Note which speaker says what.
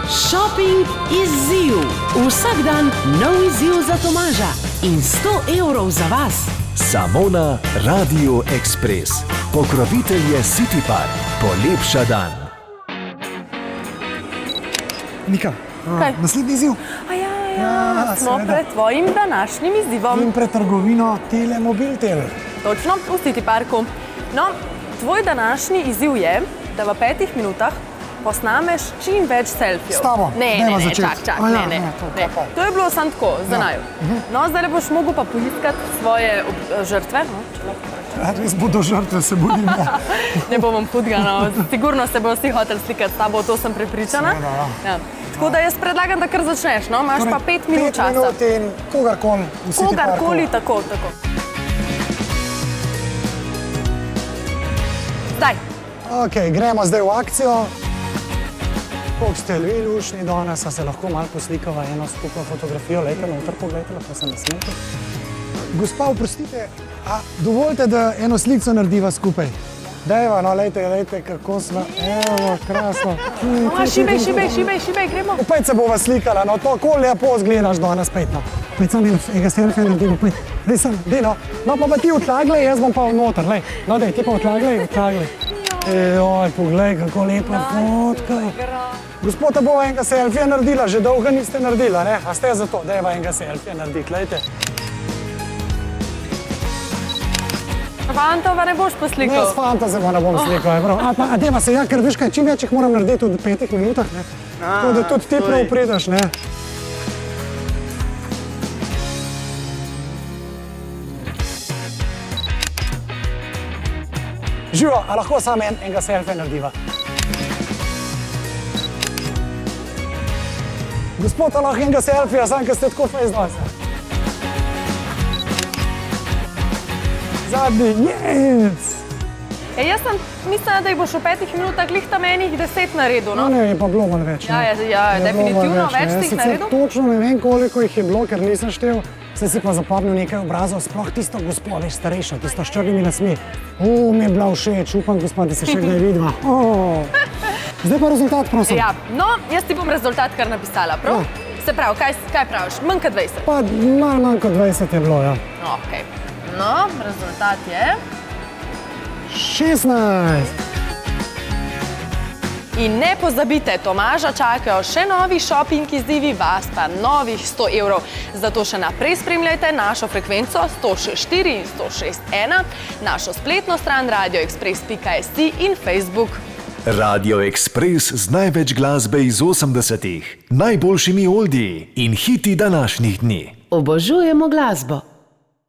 Speaker 1: Shopping izziv. Vsak dan nov izziv za Tomaža in 100 evrov za vas.
Speaker 2: Samo na Radio Express. Pokrovitelj je City Park. Polepša dan.
Speaker 3: Nika,
Speaker 4: Kaj?
Speaker 3: naslednji izziv.
Speaker 4: Smo
Speaker 3: seveda.
Speaker 4: pred tvojim današnjim izzivom.
Speaker 3: In pred trgovino Telemobiltel.
Speaker 4: Točno, v City Parku. No, tvoj današnji izziv je, da v 5 minutah posnameš čim več selfijev.
Speaker 3: S tabo? Dajva začeti.
Speaker 4: čak,
Speaker 3: A ja,
Speaker 4: ne.
Speaker 3: to
Speaker 4: Ne.
Speaker 3: pa.
Speaker 4: To je bilo samo tako, za naju. No, zdaj boš mogel pa poiskati svoje žrtve. No, če lahko rečem.
Speaker 3: Res bodo žrtve, se bodim.
Speaker 4: Ne bom hudega, no. Sigurno se bodo vsi hoteli slikati s tabo, to sem prepričana.
Speaker 3: Seveda, ja.
Speaker 4: Tako da jaz predlagam, da kar začneš, no? Imaš pa 5 minut časa.
Speaker 3: 5 minut in kogarkoli v City Parku.
Speaker 4: Kogarkoli, tako. Zdaj.
Speaker 3: Ok, gremo zdaj v akcijo. Koliko ste vi lušni danes, a se lahko malo poslikava eno skupno fotografijo. Lejte noter, poglejte, lahko se nasmejte. Gospa, oprostite, a dovolite, da eno sliko narediva skupaj? Dajva, no, lejte, kako sva. Evo, krasno.
Speaker 4: Šibej, gremo.
Speaker 3: Opet se bova slikala, no, tako lepo zgledaš danes, pet, no. Pet sam enega selfija naredimo, pet. Dej sem, dej, no. No, pa ti odlaglej, jaz bom pa noter, lej. No, dej, ti pa odlaglej. Ejoj, poglej, kako lepa fotka. Gospoda bova enega selfija naredila, že dolgo niste naredila, ne? A ste za to? Dajva enega selfija narediti, lejte.
Speaker 4: Fantova ne boš poslikal.
Speaker 3: Ne, s fanta se ne bom slikal, prav. A deva se, ja, ker veš kaj, čim več jih moram narediti v 5 minutah, ne? Tako da tudi ti prav prideš, ne? Živo, a lahko samo enega selfija narediva? Gospod, a lahko enega selfija, sam, ker ste tako fejs danes. Zadnji, yes!
Speaker 4: Jaz sem mislila, da jih boš v 5 minutah glih tam enih 10 naredil, no?
Speaker 3: No, ne, je pa bilo manj več.
Speaker 4: Ja, definitivno več si jih naredil.
Speaker 3: Točno ne vem, koliko jih je bilo, ker nisem štel. Sem si pa zapomnil nekaj obrazov, sploh tisto gospod, veš, starejša, tisto s črnimi lasmi. Mi je bila všeč, upam, gospod, da se še kdaj vidiva. Zdaj pa rezultat, prosim.
Speaker 4: Ja, no, jaz ti bom rezultat kar napisala, prav? Se pravi, kaj praviš? Manj kot 20?
Speaker 3: Pa manj kot 20 je bilo, ja.
Speaker 4: Okej. No, rezultat je...
Speaker 3: 16!
Speaker 4: In ne pozabite, Tomaža čakajo še novi shopping izzivi, vas pa novih 100 evrov. Zato še naprej spremljajte našo frekvenco 106.4 in 106.1, našo spletno stran radioexpress.si in Facebook.
Speaker 2: Radio Express z največ glasbe iz 80-ih, najboljšimi oldiji in hiti današnjih dni.
Speaker 1: Obožujemo glasbo.